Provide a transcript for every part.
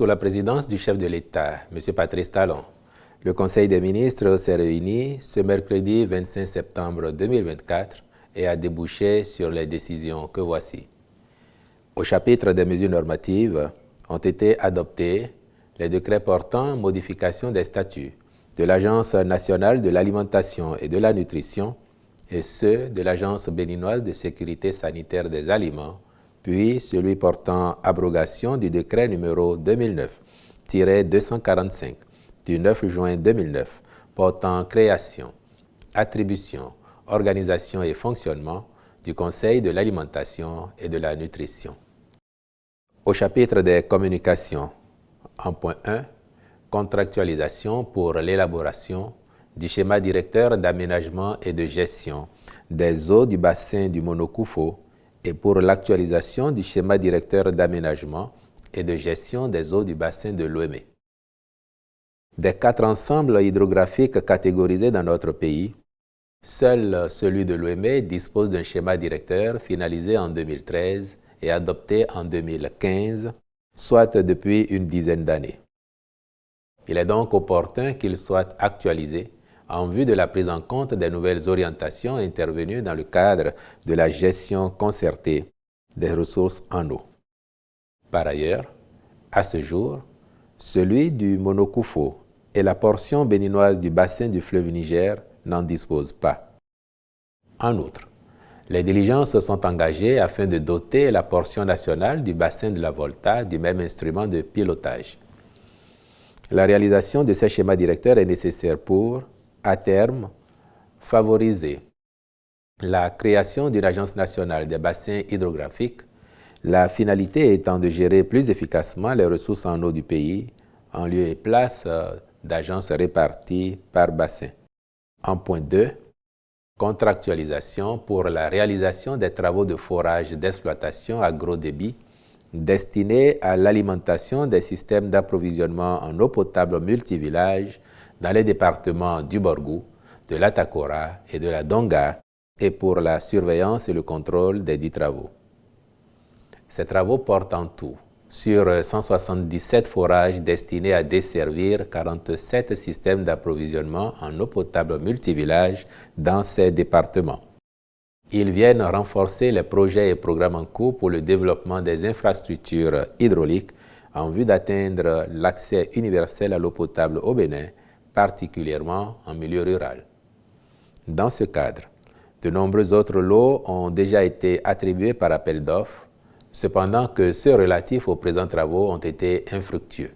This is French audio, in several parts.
Sous la présidence du chef de l'État, M. Patrice Talon, le Conseil des ministres s'est réuni ce mercredi 25 septembre 2024 et a débouché sur les décisions que voici. Au chapitre des mesures normatives, ont été adoptés les décrets portant modification des statuts de l'Agence nationale de l'alimentation et de la nutrition et ceux de l'Agence béninoise de sécurité sanitaire des aliments, puis celui portant abrogation du décret numéro 2009-245 du 9 juin 2009 portant création, attribution, organisation et fonctionnement du Conseil de l'alimentation et de la nutrition. Au chapitre des communications, en point 1, contractualisation pour l'élaboration du schéma directeur d'aménagement et de gestion des eaux du bassin du Monokoufo et pour l'actualisation du schéma directeur d'aménagement et de gestion des eaux du bassin de Lomé. Des 4 ensembles hydrographiques catégorisés dans notre pays, seul celui de Lomé dispose d'un schéma directeur finalisé en 2013 et adopté en 2015, soit depuis une dizaine d'années. Il est donc opportun qu'il soit actualisé en vue de la prise en compte des nouvelles orientations intervenues dans le cadre de la gestion concertée des ressources en eau. Par ailleurs, à ce jour, celui du Monokoufo et la portion béninoise du bassin du fleuve Niger n'en disposent pas. En outre, les diligences sont engagées afin de doter la portion nationale du bassin de la Volta du même instrument de pilotage. La réalisation de ces schémas directeurs est nécessaire pour, à terme, favoriser la création d'une agence nationale des bassins hydrographiques, la finalité étant de gérer plus efficacement les ressources en eau du pays en lieu et place d'agences réparties par bassin. En point 2, contractualisation pour la réalisation des travaux de forage d'exploitation à gros débit destinés à l'alimentation des systèmes d'approvisionnement en eau potable multivillages dans les départements du Borgou, de l'Atakora et de la Donga et pour la surveillance et le contrôle des dits travaux. Ces travaux portent en tout sur 177 forages destinés à desservir 47 systèmes d'approvisionnement en eau potable multivillages dans ces départements. Ils viennent renforcer les projets et programmes en cours pour le développement des infrastructures hydrauliques en vue d'atteindre l'accès universel à l'eau potable au Bénin, particulièrement en milieu rural. Dans ce cadre, de nombreux autres lots ont déjà été attribués par appel d'offres, cependant que ceux relatifs aux présents travaux ont été infructueux.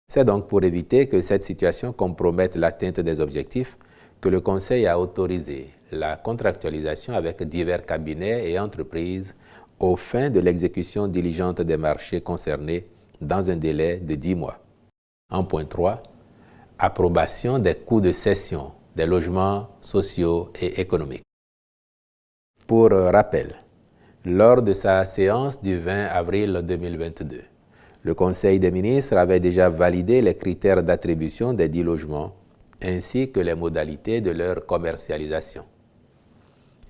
C'est donc pour éviter que cette situation compromette l'atteinte des objectifs que le Conseil a autorisé la contractualisation avec divers cabinets et entreprises aux fins de l'exécution diligente des marchés concernés dans un délai de 10 mois. En point 3, approbation des coûts de cession des logements sociaux et économiques. Pour rappel, lors de sa séance du 20 avril 2022, le Conseil des ministres avait déjà validé les critères d'attribution des 10 logements ainsi que les modalités de leur commercialisation.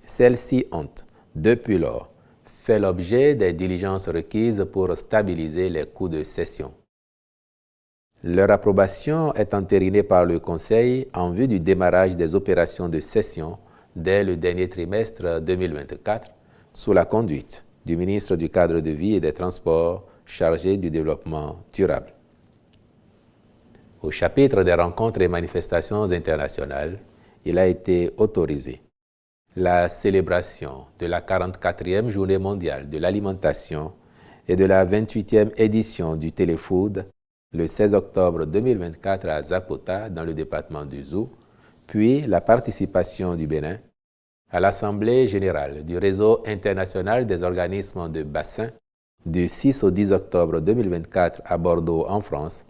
Celles-ci ont, depuis lors, fait l'objet des diligences requises pour stabiliser les coûts de cession. Leur approbation est entérinée par le Conseil en vue du démarrage des opérations de cession dès le dernier trimestre 2024, sous la conduite du ministre du Cadre de vie et des Transports chargé du développement durable. Au chapitre des rencontres et manifestations internationales, il a été autorisé la célébration de la 44e Journée mondiale de l'alimentation et de la 28e édition du Téléfood le 16 octobre 2024 à Zakota, dans le département du Zou, puis la participation du Bénin à l'Assemblée générale du Réseau international des organismes de bassin du 6 au 10 octobre 2024 à Bordeaux, en France,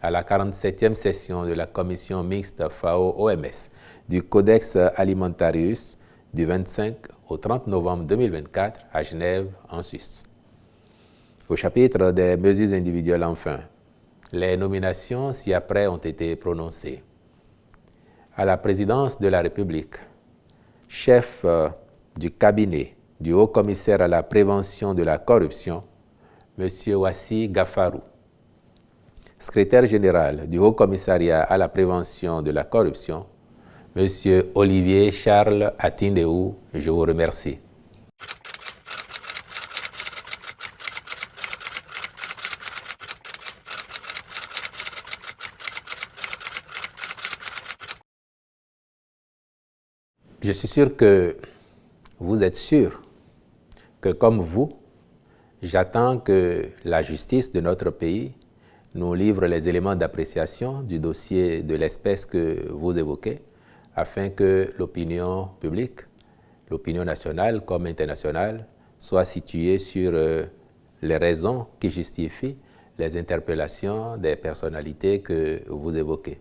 à la 47e session de la Commission mixte FAO-OMS du Codex Alimentarius du 25 au 30 novembre 2024 à Genève, en Suisse. Au chapitre des mesures individuelles, enfin, les nominations ci-après ont été prononcées. À la présidence de la République, chef du cabinet du Haut-Commissaire à la prévention de la corruption, M. Wassi Gafarou. secrétaire général du Haut Commissariat à la prévention de la corruption, M. Olivier Charles Atindeou, je vous remercie. Je suis sûr que vous êtes sûr que, comme vous, j'attends que la justice de notre pays nous livre les éléments d'appréciation du dossier de l'espèce que vous évoquez, afin que l'opinion publique, l'opinion nationale comme internationale, soit située sur les raisons qui justifient les interpellations des personnalités que vous évoquez.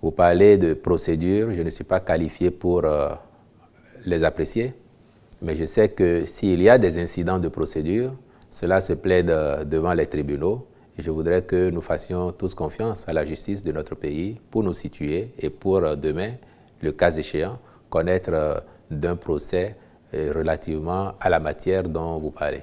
Vous parlez de procédures, je ne suis pas qualifié pour les apprécier, mais je sais que s'il y a des incidents de procédure, cela se plaide devant les tribunaux et je voudrais que nous fassions tous confiance à la justice de notre pays pour nous situer et pour demain, le cas échéant, connaître d'un procès relativement à la matière dont vous parlez.